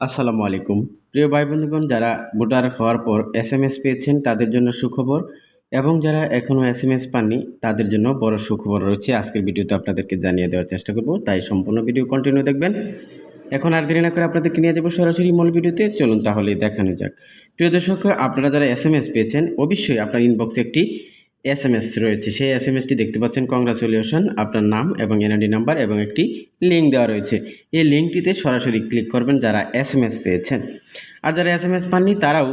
আসসালামু আলাইকুম। প্রিয় ভাই বন্ধুগণ, যারা ভোটার হওয়ার পর এসএমএস পেয়েছেন তাদের জন্য সুখবর এবং যারা এখনও এসএমএস পাননি তাদের জন্য বড় সুখবর রয়েছে। আজকের ভিডিওতে আপনাদেরকে জানিয়ে দেওয়ার চেষ্টা করব, তাই সম্পূর্ণ ভিডিও কন্টিনিউ দেখবেন। এখন আর দেরি না করে আপনাদেরকে নিয়ে যাব সরাসরি মূল ভিডিওতে। চলুন তাহলে দেখানো যাক। প্রিয় দর্শক, আপনারা যারা এসএমএস পেয়েছেন অবশ্যই আপনার ইনবক্সে একটি এসএমএস রয়েছে। সেই এসএমএসটি দেখতে পাচ্ছেন, কংগ্রাচুলেশন, আপনার নাম এবং এনআইডি নাম্বার এবং একটি লিঙ্ক দেওয়া রয়েছে। এই লিঙ্কটিতে সরাসরি ক্লিক করবেন যারা এসএমএস পেয়েছেন। আর যারা এসএমএস পাননি তারাও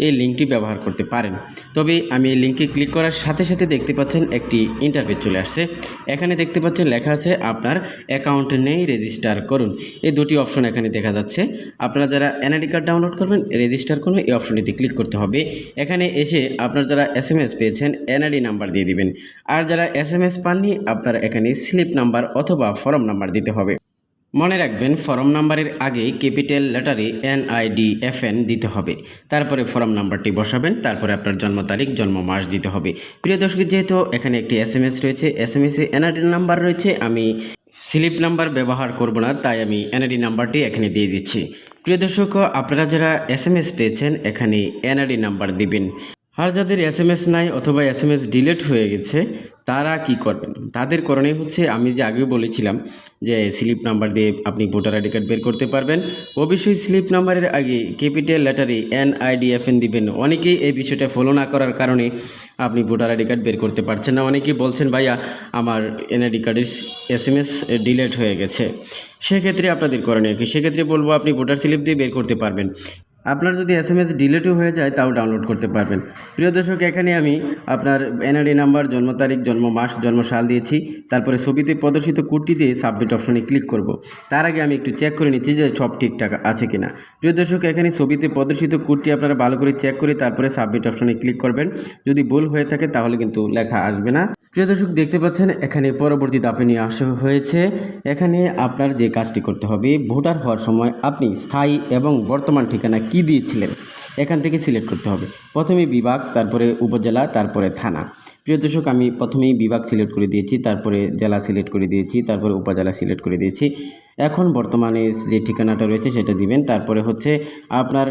এই লিঙ্কটি ব্যবহার করতে পারেন। তবে আমি এই লিঙ্কে ক্লিক করার সাথে সাথে দেখতে পাচ্ছেন একটি ইন্টারফেস চলে আসছে। এখানে দেখতে পাচ্ছেন লেখা আছে আপনার অ্যাকাউন্ট নেই, রেজিস্টার করুন। এই দুটি অপশন এখানে দেখা যাচ্ছে। আপনারা যারা এনআইডি কার্ড ডাউনলোড করবেন, রেজিস্টার করবেন, এই অপশনটিতে ক্লিক করতে হবে। এখানে এসে আপনারা যারা এসএমএস পেয়েছেন এনআইডি নাম্বার দিয়ে দিবেন। আর যারা এসএমএস পাননি আপনারা এখানে স্লিপ নাম্বার অথবা ফর্ম নাম্বার দিতে হবে। মনে রাখবেন, ফর্ম নাম্বারের আগে ক্যাপিটাল লেটারে NIDFN দিতে হবে। তারপরে ফর্ম নাম্বারটি বসাবেন, তারপরে আপনার জন্ম তারিখ, জন্ম মাস দিতে হবে। প্রিয় দর্শক, যেহেতু এখানে একটি এসএমএস রয়েছে, এসএমএসে এনআইডি নাম্বার রয়েছে, আমি স্লিপ নাম্বার ব্যবহার করব না, তাই আমি এনআইডি নাম্বারটি এখানে দিয়ে দিচ্ছি। প্রিয় দর্শক, আপনারা যারা এসএমএস পেয়েছেন এখানে এনআইডি নাম্বার দিবেন। আর যাদের এসএমএস নাই অথবা এসএমএস ডিলিট হয়ে গেছে তারা কি করবেন? তাদের করণীয় হচ্ছে, আমি যে আগেও বলেছিলাম যে স্লিপ নাম্বার দিয়ে আপনি ভোটার আইডি কার্ড বের করতে পারবেন। অবশ্যই স্লিপ নাম্বারের আগে ক্যাপিটাল লেটারে NIDFN দিবেন। অনেকেই এই বিষয়টা ফলো না করার কারণে আপনি ভোটার আইডি কার্ড বের করতে পারছেন না। অনেকেই বলছেন, ভাইয়া আমার এনআইডি কার্ডের এসএমএস ডিলিট হয়ে গেছে। সেক্ষেত্রে আপনাদের করণীয় কি? সেক্ষেত্রে বলবো আপনি ভোটার স্লিপ দিয়ে বের করতে পারবেন। আপনার যদি এসএমএস ডিলিটও হয়ে যায় তাও ডাউনলোড করতে পারবেন। প্রিয় দর্শক, এখানে আমি আপনার এনআইডি নাম্বার, জন্ম তারিখ, জন্ম মাস, জন্ম সাল দিয়েছি। তারপরে ছবিতে প্রদর্শিত কোডটি দিয়ে সাবমিট অপশনে ক্লিক করব। তার আগে আমি একটু চেক করে নিচ্ছি যে সব ঠিকঠাক আছে কিনা। প্রিয় দর্শক, এখানে ছবিতে প্রদর্শিত কোডটি আপনারা ভালো করে চেক করে তারপরে সাবমিট অপশনে ক্লিক করবেন। যদি ভুল হয়ে থাকে তাহলে কিন্তু লেখা আসবে না। প্রিয় দর্শক, দেখতে পাচ্ছেন এখানে পরবর্তী ধাপে নিয়ে আসা হয়েছে। এখানে আপনার যে কাজটি করতে হবে, ভোটার হওয়ার সময় আপনি স্থায়ী এবং বর্তমান ঠিকানা কি দিয়েছিলেন এখান থেকে সিলেক্ট করতে হবে। প্রথমে বিভাগ, তারপরে উপজেলা, তারপরে থানা। প্রিয় দর্শক, আমি প্রথমেই বিভাগ সিলেক্ট করে দিয়েছি, তারপরে জেলা সিলেক্ট করে দিয়েছি, তারপরে উপজেলা সিলেক্ট করে দিয়েছি। এখন বর্তমানে যে ঠিকানাটা রয়েছে সেটা দিবেন। তারপরে হচ্ছে আপনার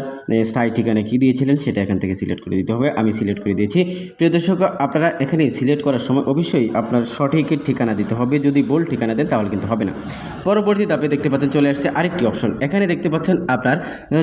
স্থায়ী ঠিকানা কি দিয়েছিলেন সেটা এখান থেকে সিলেক্ট করে দিতে হবে। আমি সিলেক্ট করে দিয়েছি। প্রিয় দর্শক, আপনারা এখানে সিলেক্ট করার সময় অবশ্যই আপনার সঠিক ঠিকানা দিতে হবে। যদি ভুল ঠিকানা দেন তাহলে কিন্তু হবে না। পরবর্তী ধাপে দেখতে পাচ্ছেন চলে আসছে আরেকটি অপশন। এখানে দেখতে পাচ্ছেন আপনার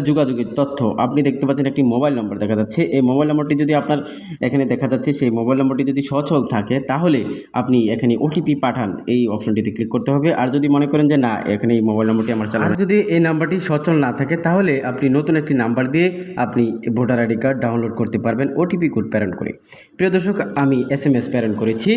যোগাযোগের তথ্য। আপনি দেখতে পাচ্ছেন একটি মোবাইল নম্বর দেখা যাচ্ছে। এই মোবাইল নম্বরটি যদি আপনার এখানে দেখা যাচ্ছে, সেই মোবাইল নম্বরটি যদি সচল থাকে তাহলে আপনি এখানে ওটিপি পাঠান, এই অপশনটিতে ক্লিক করতে হবে। আর যদি মনে করেন যে না, এখানে এই মোবাইল নম্বরটি আমার চালানো, আর যদি এই নাম্বারটি সচল না থাকে তাহলে আপনি নতুন একটি নাম্বার দিয়ে আপনি ভোটার আইডি কার্ড ডাউনলোড করতে পারবেন ওটিপি কোড প্রেরণ করে। প্রিয় দর্শক, আমি এসএমএস প্রেরণ করেছি।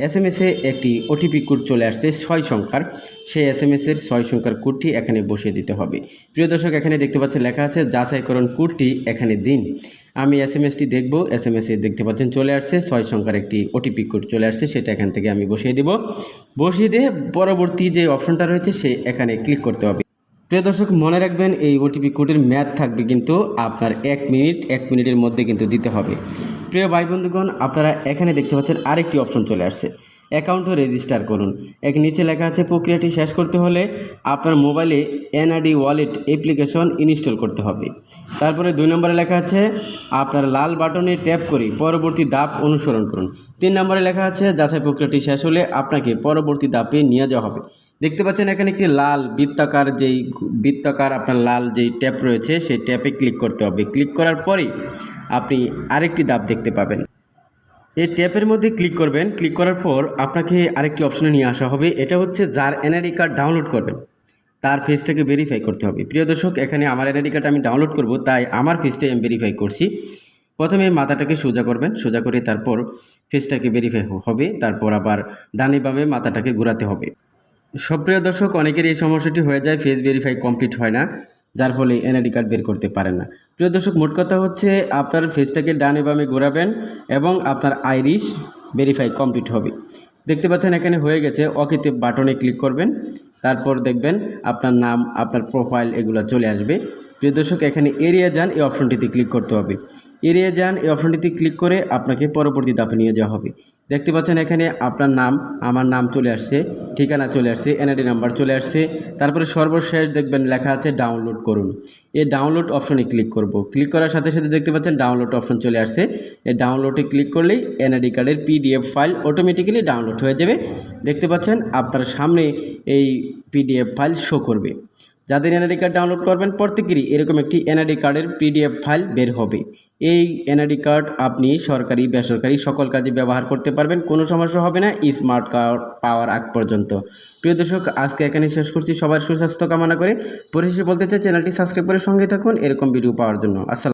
এসএমএসে একটি ওটিপি কোড চলে আসছে 6 সংখ্যার। সেই এসএমএসের 6 সংখ্যার কোডটি এখানে বসিয়ে দিতে হবে। প্রিয় দর্শক, এখানে দেখতে পাচ্ছেন লেখা আছে যাচাইকরণ কোডটি এখানে দিন। আমি এসএমএসটি দেখব। এসএমএসে দেখতে পাচ্ছেন চলে আসছে 6 সংখ্যার একটি ওটিপি কোড চলে আসছে, সেটা এখান থেকে আমি বসিয়ে দেব। বসিয়ে দিয়ে পরবর্তী যে অপশনটা রয়েছে সে এখানে ক্লিক করতে হবে। প্রিয় দর্শক, মনে রাখবেন এই ওটিপি কোডের মেয়াদ থাকবে কিন্তু আপনার 1 মিনিটের মধ্যে কিন্তু দিতে হবে। প্রিয় ভাই বন্ধুগণ, আপনারা এখানে দেখতে পাচ্ছেন আরেকটি অপশন চলে আসছে, অ্যাকাউন্টও রেজিস্টার করুন। এক নিচে লেখা আছে প্রক্রিয়াটি শেষ করতে হলে আপনার মোবাইলে এনআইডি ওয়ালেট অ্যাপ্লিকেশন ইনস্টল করতে হবে। তারপরে 2 নম্বরে লেখা আছে আপনার লাল বাটনে ট্যাপ করে পরবর্তী ধাপ অনুসরণ করুন। 3 নম্বরে লেখা আছে যাচাই প্রক্রিয়াটি শেষ হলে আপনাকে পরবর্তী ধাপে নিয়ে যাওয়া হবে। দেখতে পাচ্ছেন এখানে একটি লাল বৃত্তাকার আপনার লাল যেই ট্যাপ রয়েছে সেই ট্যাপে ক্লিক করতে হবে। ক্লিক করার পরেই আপনি আরেকটি ধাপ দেখতে পাবেন। এই ট্যাপের মধ্যে ক্লিক করবেন। ক্লিক করার পর আপনাকে আরেকটি অপশনে নিয়ে আসা হবে। এটা হচ্ছে যার এনআইডি কার্ড ডাউনলোড করবেন তার ফেসটাকে ভেরিফাই করতে হবে। প্রিয় দর্শক, এখানে আমার এনআইডি কার্ড আমি ডাউনলোড করব, তাই আমার ফেসটাই আমি ভেরিফাই করছি। প্রথমে মাথাটাকে সোজা করবেন, সোজা করে তারপর ফেসটাকে ভেরিফাই হবে। তারপর আবার ডানে বামে মাথাটাকে ঘোরাতে হবে। প্রিয় দর্শক, অনেকের এই সমস্যাটি হয়ে যায়, ফেস ভেরিফাই কমপ্লিট হয় না, যার ফলে এনআইডি কার্ড বের করতে পারেন না। প্রিয় দর্শক, মোট কথা হচ্ছে আপনার ফেসটাকে ডানে বামে ঘোরাবেন এবং আপনার আইরিশ ভেরিফাই কমপ্লিট হবে। দেখতে পাচ্ছেন এখানে হয়ে গেছে। ওকেতে বাটনে ক্লিক করবেন, তারপর দেখবেন আপনার নাম, আপনার প্রোফাইল এগুলো চলে আসবে। প্রিয় দর্শক, এখানে এরিয়া যান, এই অপশনটিতে ক্লিক করতে হবে। এড়িয়ে যান, এই অপশনটিতে ক্লিক করে আপনাকে পরবর্তী ধাপে নিয়ে যাওয়া হবে। দেখতে পাচ্ছেন এখানে আপনার নাম, আমার নাম চলে আসছে, ঠিকানা চলে আসছে, এনআইডি নাম্বার চলে আসছে। তারপরে সর্বশেষ দেখবেন লেখা আছে ডাউনলোড করুন। এই ডাউনলোড অপশনে ক্লিক করব। ক্লিক করার সাথে সাথে দেখতে পাচ্ছেন ডাউনলোড অপশন চলে আসছে। এই ডাউনলোডে ক্লিক করলেই এনআইডি কার্ডের পিডিএফ ফাইল অটোমেটিক্যালি ডাউনলোড হয়ে যাবে। দেখতে পাচ্ছেন আপনার সামনে এই পিডিএফ ফাইল শো করবে। যাদের এনআইডি কার্ড ডাউনলোড করবেন প্রত্যেকেরই এরকম একটি এনআইডি কার্ডের পিডিএফ ফাইল বের হবে। এই এনআইডি কার্ড আপনি সরকারি বেসরকারি সকল কাজে ব্যবহার করতে পারবেন, কোনো সমস্যা হবে না স্মার্ট কার্ড পাওয়ার আগ পর্যন্ত। প্রিয় দর্শক, আজকে এখানে শেষ করছি। সবার সুস্বাস্থ্য কামনা করে পরিশেষে বলতে চাই চ্যানেলটি সাবস্ক্রাইব করে সঙ্গে থাকুন এরকম ভিডিও পাওয়ার জন্য। আসসালাম।